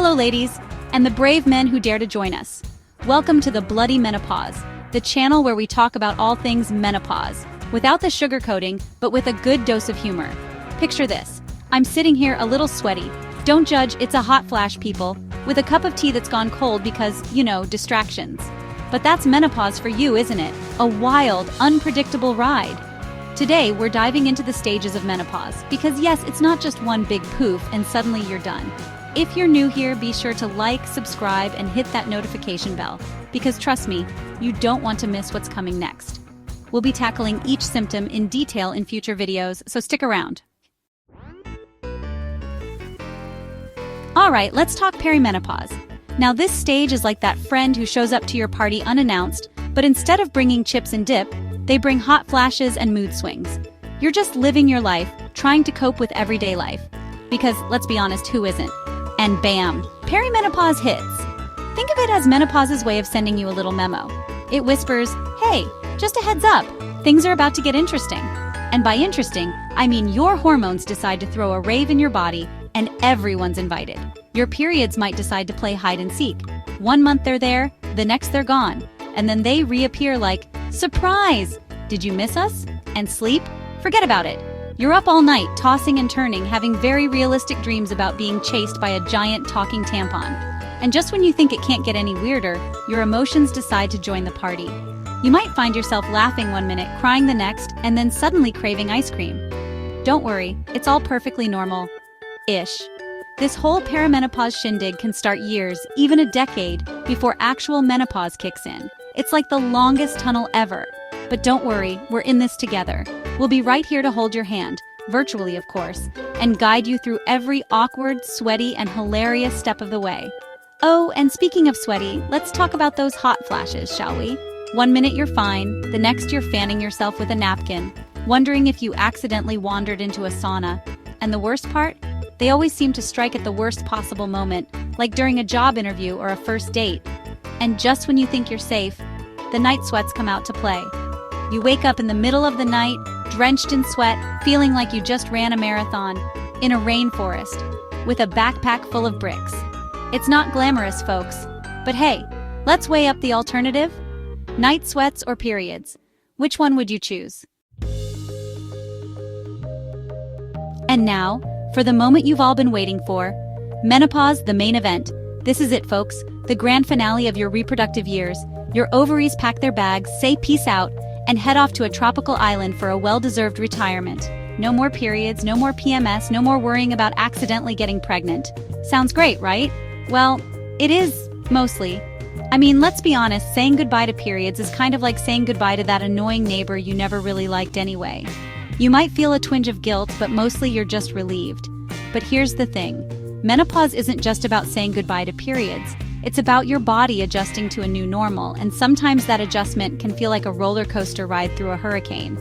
Hello, ladies, and the brave men who dare to join us. Welcome to the Bloody Menopause, the channel where we talk about all things menopause, without the sugarcoating, but with a good dose of humor. Picture this. I'm sitting here a little sweaty. Don't judge, it's a hot flash, people, with a cup of tea that's gone cold because, distractions. But that's menopause for you, isn't it? A wild, unpredictable ride. Today, we're diving into the stages of menopause, because yes, it's not just one big poof and suddenly you're done. If you're new here, be sure to like, subscribe, and hit that notification bell, because trust me, you don't want to miss what's coming next. We'll be tackling each symptom in detail in future videos, so stick around. Alright, let's talk perimenopause. Now this stage is like that friend who shows up to your party unannounced, but instead of bringing chips and dip, they bring hot flashes and mood swings. You're just living your life, trying to cope with everyday life. Because, let's be honest, who isn't? And bam, perimenopause hits. Think of it as menopause's way of sending you a little memo. It whispers, hey, just a heads up, things are about to get interesting. And by interesting, I mean your hormones decide to throw a rave in your body and everyone's invited. Your periods might decide to play hide and seek. 1 month they're there, the next they're gone. And then they reappear like, surprise! Did you miss us? And sleep? Forget about it. You're up all night, tossing and turning, having very realistic dreams about being chased by a giant talking tampon. And just when you think it can't get any weirder, your emotions decide to join the party. You might find yourself laughing 1 minute, crying the next, and then suddenly craving ice cream. Don't worry, it's all perfectly normal-ish. This whole perimenopause shindig can start years, even a decade, before actual menopause kicks in. It's like the longest tunnel ever. But don't worry, we're in this together. We'll be right here to hold your hand, virtually of course, and guide you through every awkward, sweaty, and hilarious step of the way. Oh, and speaking of sweaty, let's talk about those hot flashes, shall we? 1 minute you're fine, the next you're fanning yourself with a napkin, wondering if you accidentally wandered into a sauna. And the worst part? They always seem to strike at the worst possible moment, like during a job interview or a first date. And just when you think you're safe, the night sweats come out to play. You wake up in the middle of the night, drenched in sweat, feeling like you just ran a marathon, in a rainforest, with a backpack full of bricks. It's not glamorous, folks. But hey, let's weigh up the alternative. Night sweats or periods? Which one would you choose? And now, for the moment you've all been waiting for, menopause, the main event. This is it, folks, the grand finale of your reproductive years. Your ovaries pack their bags, say peace out, and head off to a tropical island for a well-deserved retirement. No more periods, no more PMS, no more worrying about accidentally getting pregnant. Sounds great, right? Well, it is, mostly. I mean, let's be honest, saying goodbye to periods is kind of like saying goodbye to that annoying neighbor you never really liked anyway. You might feel a twinge of guilt, but mostly you're just relieved. But here's the thing. Menopause isn't just about saying goodbye to periods. It's about your body adjusting to a new normal, and sometimes that adjustment can feel like a roller coaster ride through a hurricane.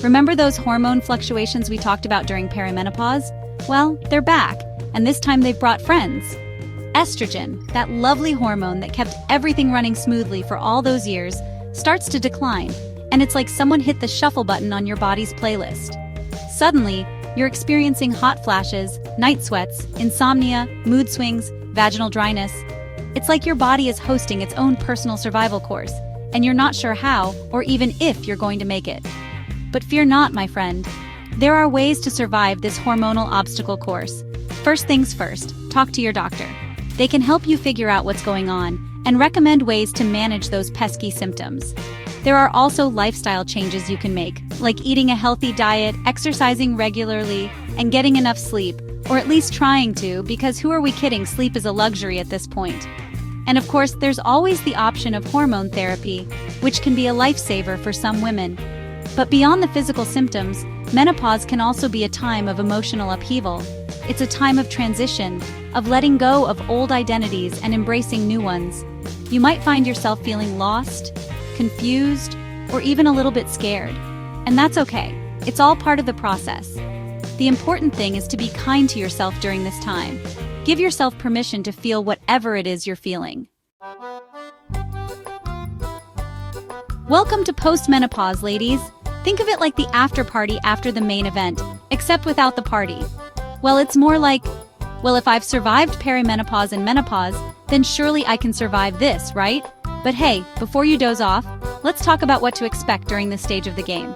Remember those hormone fluctuations we talked about during perimenopause? Well, they're back, and this time they've brought friends. Estrogen, that lovely hormone that kept everything running smoothly for all those years, starts to decline, and it's like someone hit the shuffle button on your body's playlist. Suddenly, you're experiencing hot flashes, night sweats, insomnia, mood swings, vaginal dryness. It's like your body is hosting its own personal survival course, and you're not sure how or even if you're going to make it. But fear not, my friend. There are ways to survive this hormonal obstacle course. First things first, talk to your doctor. They can help you figure out what's going on and recommend ways to manage those pesky symptoms. There are also lifestyle changes you can make, like eating a healthy diet, exercising regularly, and getting enough sleep, or at least trying to, because who are we kidding, sleep is a luxury at this point. And of course, there's always the option of hormone therapy, which can be a lifesaver for some women. But beyond the physical symptoms, menopause can also be a time of emotional upheaval. It's a time of transition, of letting go of old identities and embracing new ones. You might find yourself feeling lost, confused, or even a little bit scared. And that's okay. It's all part of the process. The important thing is to be kind to yourself during this time. Give yourself permission to feel whatever it is you're feeling. Welcome to postmenopause, ladies. Think of it like the after party after the main event, except without the party. Well, it's more like Well, if I've survived perimenopause and menopause, then surely I can survive this, right? But hey, before you doze off, let's talk about what to expect during this stage of the game.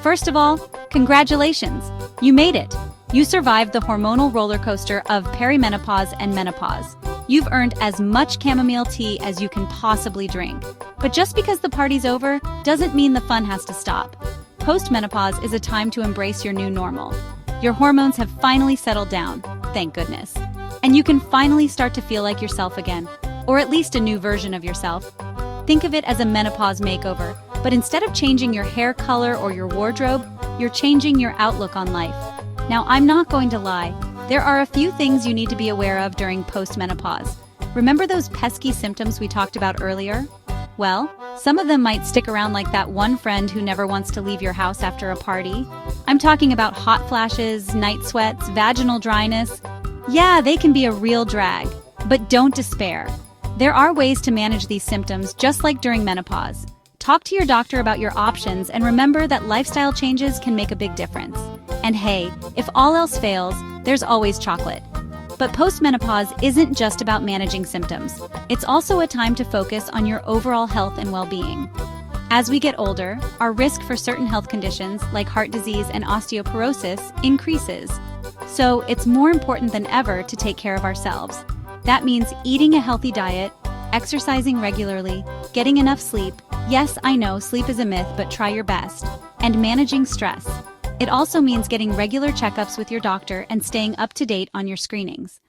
First of all, congratulations! You made it! You survived the hormonal roller coaster of perimenopause and menopause. You've earned as much chamomile tea as you can possibly drink. But just because the party's over doesn't mean the fun has to stop. Postmenopause is a time to embrace your new normal. Your hormones have finally settled down, thank goodness. And you can finally start to feel like yourself again, or at least a new version of yourself. Think of it as a menopause makeover, but instead of changing your hair color or your wardrobe, you're changing your outlook on life. Now, I'm not going to lie, there are a few things you need to be aware of during postmenopause. Remember those pesky symptoms we talked about earlier? Well, some of them might stick around, like that one friend who never wants to leave your house after a party. I'm talking about hot flashes, night sweats, vaginal dryness. Yeah, they can be a real drag, but don't despair. There are ways to manage these symptoms just like during menopause. Talk to your doctor about your options and remember that lifestyle changes can make a big difference. And hey, if all else fails, there's always chocolate. But postmenopause isn't just about managing symptoms. It's also a time to focus on your overall health and well-being. As we get older, our risk for certain health conditions like heart disease and osteoporosis increases. So it's more important than ever to take care of ourselves. That means eating a healthy diet, exercising regularly, getting enough sleep. Yes, I know sleep is a myth, but try your best. And managing stress. It also means getting regular checkups with your doctor and staying up to date on your screenings.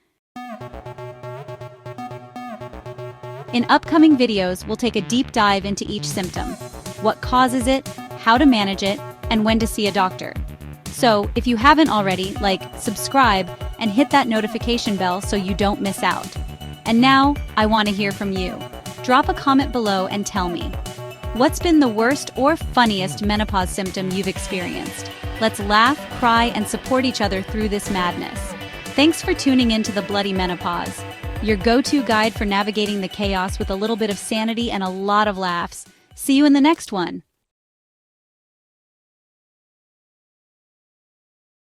In upcoming videos, we'll take a deep dive into each symptom, what causes it, how to manage it, and when to see a doctor. So, if you haven't already, subscribe, and hit that notification bell so you don't miss out. And now, I want to hear from you. Drop a comment below and tell me, what's been the worst or funniest menopause symptom you've experienced? Let's laugh, cry, and support each other through this madness. Thanks for tuning in to The Bloody Menopause, your go-to guide for navigating the chaos with a little bit of sanity and a lot of laughs. See you in the next one.